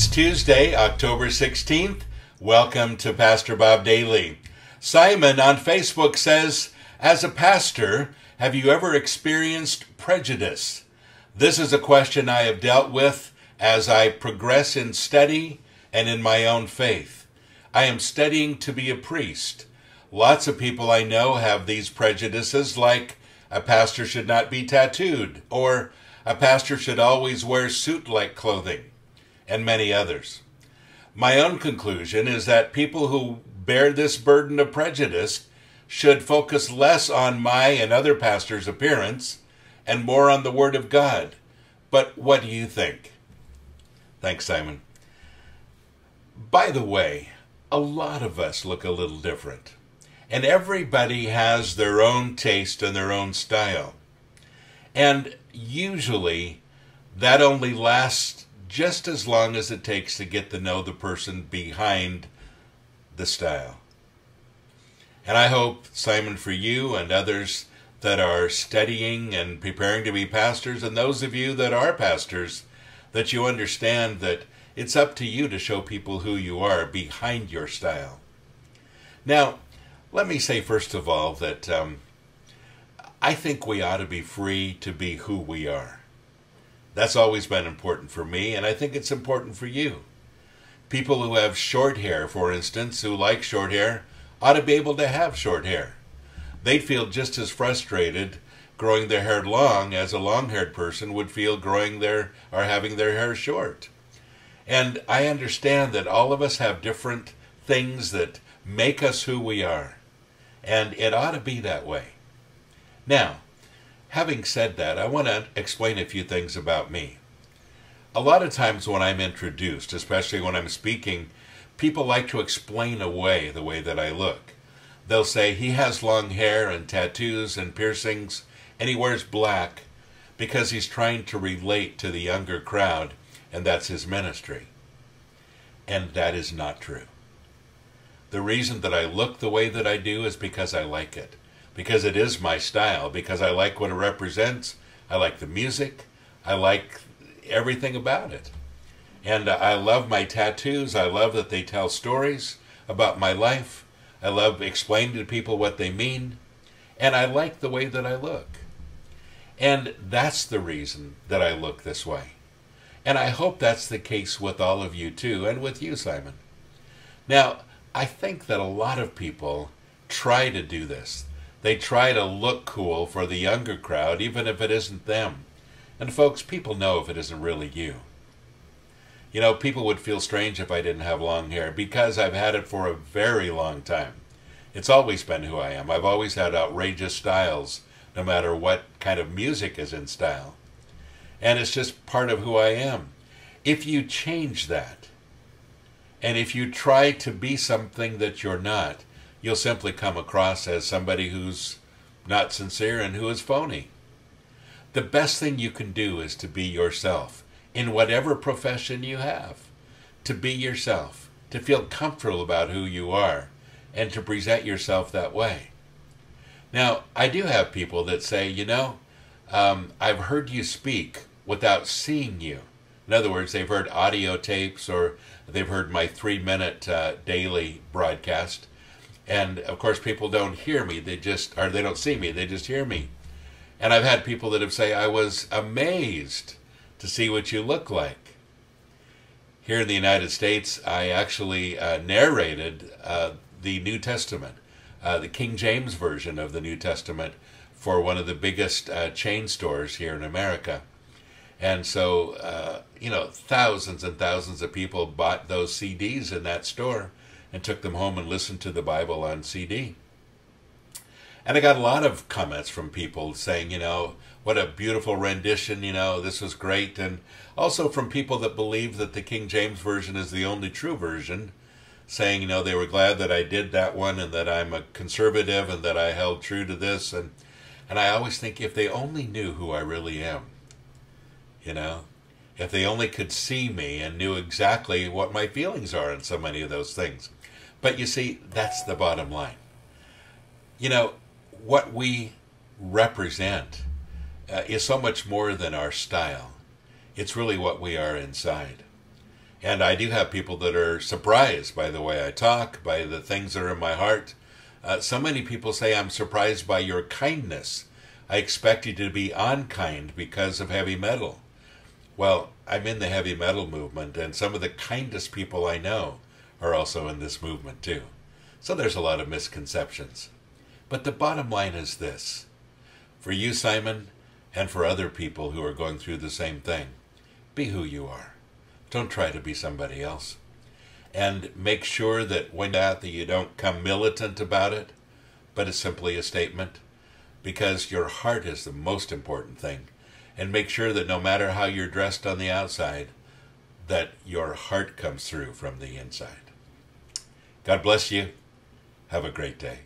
It's Tuesday, October 16th. Welcome to Pastor Bob Daily. Simon on Facebook says, as a pastor, have you ever experienced prejudice? This is a question I have dealt with as I progress in study and in my own faith. I am studying to be a priest. Lots of people I know have these prejudices, like a pastor should not be tattooed, or a pastor should always wear suit-like clothing, and many others. My own conclusion is that people who bear this burden of prejudice should focus less on my and other pastors' appearance and more on the Word of God. But what do you think? Thanks, Simon. By the way, a lot of us look a little different, and everybody has their own taste and their own style. And usually that only lasts just as long as it takes to get to know the person behind the style. And I hope, Simon, for you and others that are studying and preparing to be pastors, and those of you that are pastors, that you understand that it's up to you to show people who you are behind your style. Now, let me say first of all that I think we ought to be free to be who we are. That's always been important for me, and I think it's important for you. People who have short hair, for instance, who like short hair, ought to be able to have short hair. They'd feel just as frustrated growing their hair long as a long-haired person would feel growing their or having their hair short. And I understand that all of us have different things that make us who we are, and it ought to be that way. Now, having said that, I want to explain a few things about me. A lot of times when I'm introduced, especially when I'm speaking, people like to explain away the way that I look. They'll say he has long hair and tattoos and piercings, and he wears black because he's trying to relate to the younger crowd, and that's his ministry. And that is not true. The reason that I look the way that I do is because I like it. Because it is my style, because I like what it represents, I like the music, I like everything about it. And I love my tattoos, I love that they tell stories about my life, I love explaining to people what they mean, and I like the way that I look. And that's the reason that I look this way. And I hope that's the case with all of you too, and with you, Simon. Now, I think that a lot of people try to do this. They try to look cool for the younger crowd, even if it isn't them. And folks, people know if it isn't really you. You know, people would feel strange if I didn't have long hair, because I've had it for a very long time. It's always been who I am. I've always had outrageous styles, no matter what kind of music is in style. And it's just part of who I am. If you change that, and if you try to be something that you're not, you'll simply come across as somebody who's not sincere and who is phony. The best thing you can do is to be yourself in whatever profession you have. To be yourself, to feel comfortable about who you are, and to present yourself that way. Now, I do have people that say, you know, I've heard you speak without seeing you. In other words, they've heard audio tapes, or they've heard my 3-minute daily broadcast. And of course, people don't hear me, they don't see me, they just hear me. And I've had people that have said, I was amazed to see what you look like. Here in the United States, I actually narrated the New Testament, the King James Version of the New Testament, for one of the biggest chain stores here in America. And so, thousands and thousands of people bought those CDs in that store and took them home and listened to the Bible on CD. And I got a lot of comments from people saying, what a beautiful rendition, this was great. And also from people that believe that the King James Version is the only true version, saying, they were glad that I did that one and that I'm a conservative and that I held true to this. And I always think, if they only knew who I really am, if they only could see me and knew exactly what my feelings are on so many of those things. But you see, that's the bottom line. What we represent is so much more than our style. It's really what we are inside. And I do have people that are surprised by the way I talk, by the things that are in my heart. So many people say, I'm surprised by your kindness. I expect you to be unkind because of heavy metal. Well, I'm in the heavy metal movement, and some of the kindest people I know are also in this movement too. So there's a lot of misconceptions. But the bottom line is this. For you, Simon, and for other people who are going through the same thing, be who you are. Don't try to be somebody else. And make sure that when that you don't come militant about it, but it's simply a statement, because your heart is the most important thing. And make sure that no matter how you're dressed on the outside, that your heart comes through from the inside. God bless you. Have a great day.